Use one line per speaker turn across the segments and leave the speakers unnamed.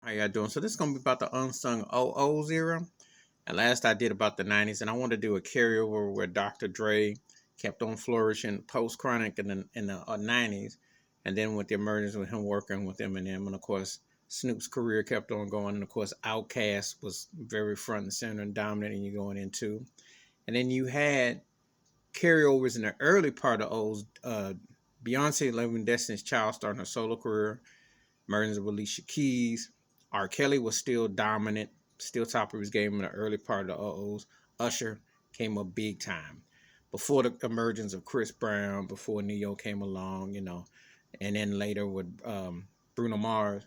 How y'all doing? So this is gonna be about the unsung OOs era. And last I did about the 90s, and I want to do a carryover where Dr. Dre kept on flourishing post Chronic in the 90s, and then with the emergence with him working with Eminem, and of course Snoop's career kept on going, and of course Outkast was very front and center and dominant, and you're going into, and then you had carryovers in the early part of O's. Beyonce, Living Destiny's Child, starting her solo career, emergence of Alicia Keys. R. Kelly was still dominant, still top of his game in the early part of the O's. Usher came up big time. Before the emergence of Chris Brown, before Neo came along, and then later with Bruno Mars,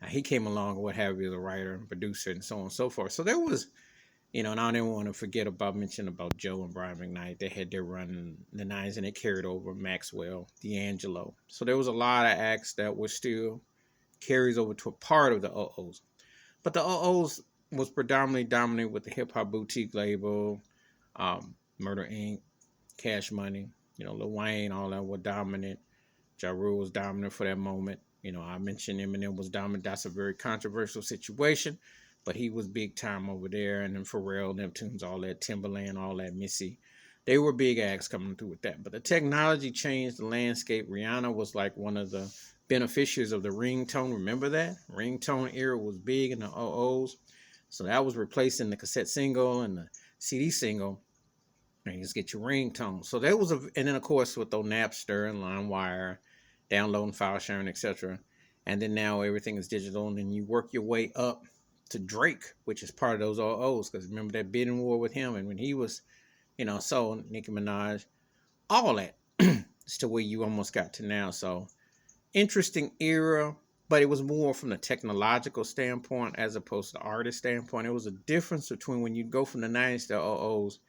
he came along, what have you, as a writer and producer and so on and so forth. So there was, and I didn't want to forget about mentioning about Joe and Brian McKnight. They had their run in the 90s and it carried over Maxwell, D'Angelo. So there was a lot of acts that were still carries over to a part of the OOs. But the OOs was predominantly dominant with the hip hop boutique label, Murder Inc., Cash Money, Lil Wayne, all that were dominant. Ja Rule was dominant for that moment. I mentioned Eminem was dominant. That's a very controversial situation, but he was big time over there. And then Pharrell, Neptunes, all that, Timberland, all that, Missy. They were big acts coming through with that. But the technology changed the landscape. Rihanna was like one of the beneficiaries of the ringtone. Remember that? Ringtone era was big in the OOs. So that was replacing the cassette single and the CD single. And you just get your ringtone. So that was and then of course with the Napster and LimeWire, downloading, file sharing, etc. And then now everything is digital, and then you work your way up to Drake, which is part of those OOs. Because remember that bidding war with him, and when he was, so Nicki Minaj, all that, it's to where you almost got to now. So interesting era, but it was more from the technological standpoint as opposed to the artist standpoint. It was a difference between when you go from the 90s to OOs,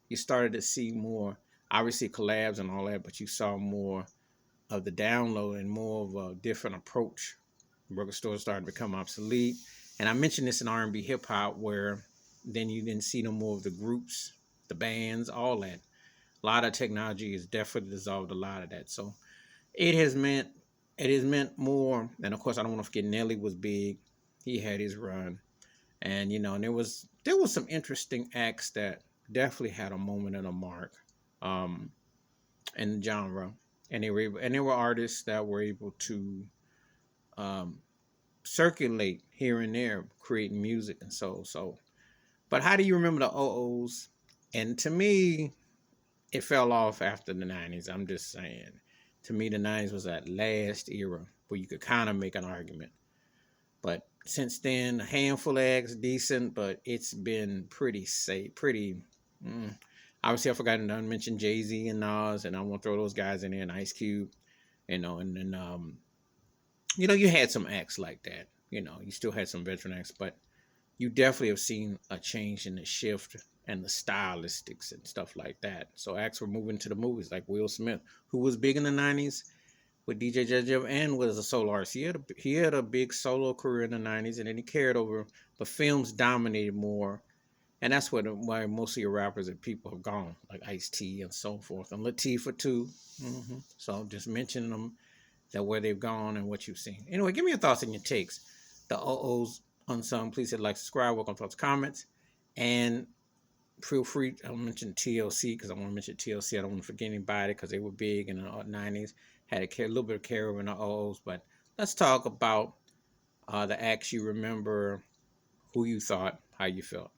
you started to see more, obviously collabs and all that, but you saw more of the download and more of a different approach. Record stores started to become obsolete. And I mentioned this in R&B hip hop, where then you didn't see no more of the groups, the bands, all that. A lot of technology has definitely dissolved a lot of that. So it has meant more. And of course, I don't want to forget Nelly was big. He had his run, and and there was some interesting acts that definitely had a moment and a mark, um, in the genre, and they were artists that were able to um, circulate here and there, creating music and so. But how do you remember the OOs? And to me, it fell off after the 90s. I'm just saying. To me, the 90s was that last era where you could kind of make an argument. But since then, a handful of acts decent, but it's been pretty safe, pretty. Mm. Obviously, I forgot to mention Jay Z and Nas, and I won't throw those guys in there, and Ice Cube, and then you had some acts like that. You still had some veteran acts, but you definitely have seen a change in the shift and the stylistics and stuff like that. So acts were moving to the movies, like Will Smith, who was big in the 90s with DJ Judge and was a solo artist. He had a big solo career in the 90s, and then he carried over, but films dominated more. And that's why most of your rappers and people have gone, like Ice T and so forth, and Latifah too. So just mentioning them, that where they've gone and what you've seen. Anyway, give me your thoughts and your takes. The OOs unsung. Please hit like, subscribe, welcome thoughts, comments, and feel free. I'll mention TLC because I want to mention TLC. I don't want to forget anybody because they were big in the 90s. Had a little bit of carryover in the OOs, but let's talk about the acts you remember, who you thought, how you felt.